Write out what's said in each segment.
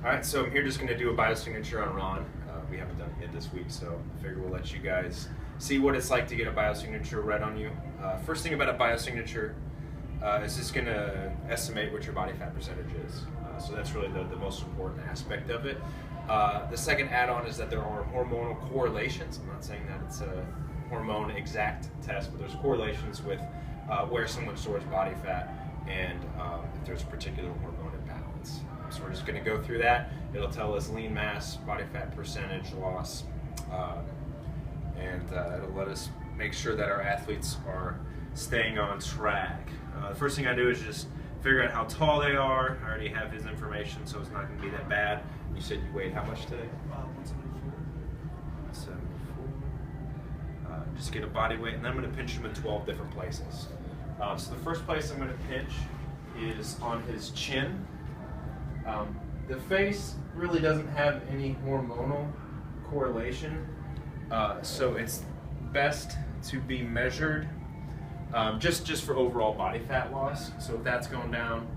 All right, so I'm here just going to do a BioSignature on Ron. We haven't done it yet this week, so I figure we'll let you guys see what it's like to get a BioSignature read on you. First thing about a BioSignature is just going to estimate what your body fat percentage is. So that's really the most important aspect of it. The second add-on is that there are hormonal correlations. I'm not saying that it's a hormone exact test, but there's correlations with where someone stores body fat and if there's a particular hormone imbalance. So we're just going to go through that. It'll tell us lean mass, body fat percentage loss, and it'll let us make sure that our athletes are staying on track. The first thing I do is just figure out how tall they are. I already have his information, so it's not going to be that bad. You said you weighed how much today? 174. 174. Just get a body weight, and then I'm going to pinch him in 12 different places. So the first place I'm going to pinch is on his chin. The face really doesn't have any hormonal correlation, so it's best to be measured just for overall body fat loss. So if that's going down,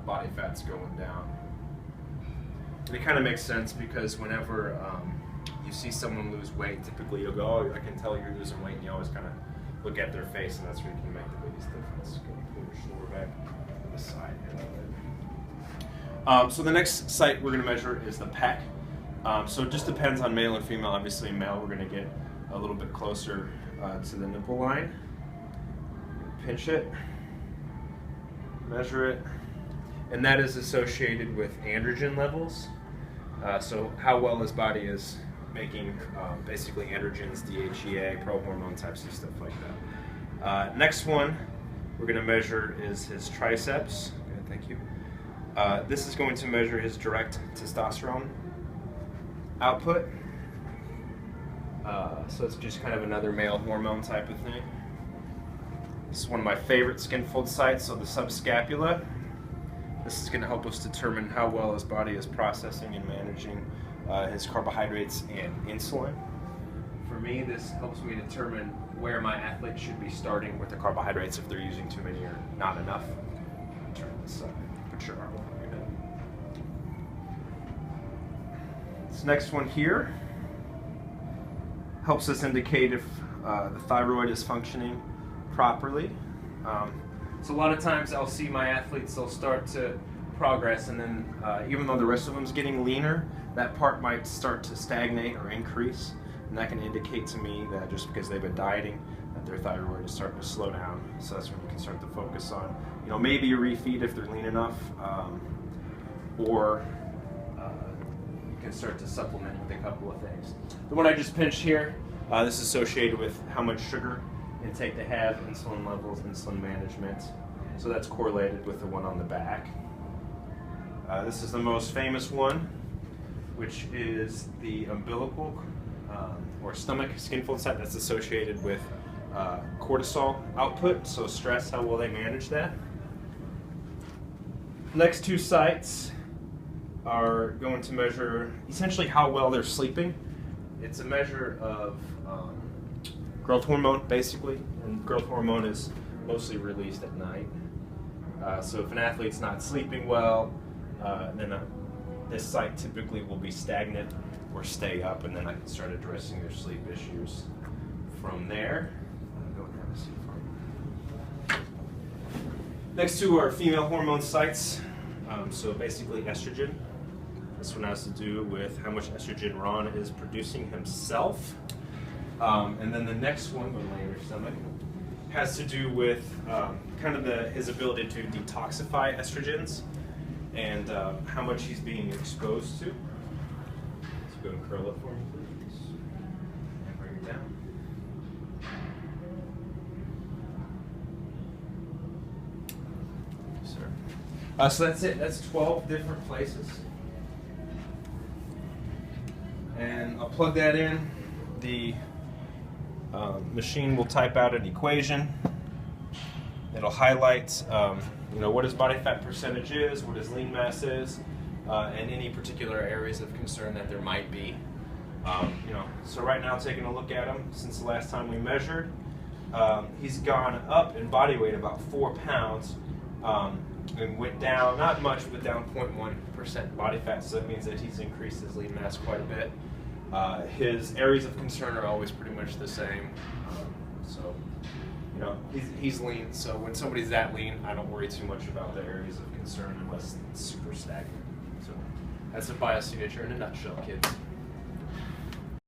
body fat's going down. And it kind of makes sense because whenever you see someone lose weight, typically you'll go, oh, I can tell you're losing weight, and you always kind of look at their face, and that's where you can make the biggest difference. Go pull your shoulder back to the side. So the next site we're going to measure is the pec. So it just depends on male and female. Obviously, in male, we're going to get a little bit closer to the nipple line. Pinch it, measure it, and that is associated with androgen levels. So how well his body is making basically androgens, DHEA, pro-hormone types of stuff like that. Next one we're going to measure is his triceps. Okay, thank you. This is going to measure his direct testosterone output. So it's just kind of another male hormone type of thing. This is one of my favorite skin fold sites, so the subscapula. This is going to help us determine how well his body is processing and managing his carbohydrates and insulin. For me, this helps me determine where my athlete should be starting with the carbohydrates, if they're using too many or not enough. Turn this side. Put your arm over your head. This next one here helps us indicate if the thyroid is functioning properly. So a lot of times I'll see my athletes, they'll start to progress, and then even though the rest of them's getting leaner, that part might start to stagnate or increase, and that can indicate to me that just because they've been dieting, that their thyroid is starting to slow down. So that's when you can start to focus on, maybe a refeed if they're lean enough, or you can start to supplement with a couple of things. The one I just pinched here, this is associated with how much sugar intake they have, insulin levels, insulin management. So that's correlated with the one on the back. This is the most famous one, which is the umbilical or stomach skin fold site. That's associated with cortisol output, so stress, how well they manage that. Next two sites are going to measure essentially how well they're sleeping. It's a measure of growth hormone, basically, and growth hormone is mostly released at night. So if an athlete's not sleeping well, then this site typically will be stagnant or stay up, and then I can start addressing their sleep issues from there. Go and have a seat for me. Next two are female hormone sites. So basically estrogen. This one has to do with how much estrogen Ron is producing himself. And then the next one, when laying your stomach, has to do with kind of his ability to detoxify estrogens and how much he's being exposed to. So go and curl it for me, please. And bring it down. Thank you, sir. So that's it. That's 12 different places. And I'll plug that in. The machine will type out an equation. It'll highlight what his body fat percentage is, what his lean mass is, and any particular areas of concern that there might be. So right now, taking a look at him since the last time we measured, he's gone up in body weight about 4 pounds, and went down, not much, but down 0.1% body fat, so that means that he's increased his lean mass quite a bit. His areas of concern are always pretty much the same. So, you know, he's lean, so when somebody's that lean, I don't worry too much about their areas of concern unless it's super stagnant. So that's a BioSignature in a nutshell, kids.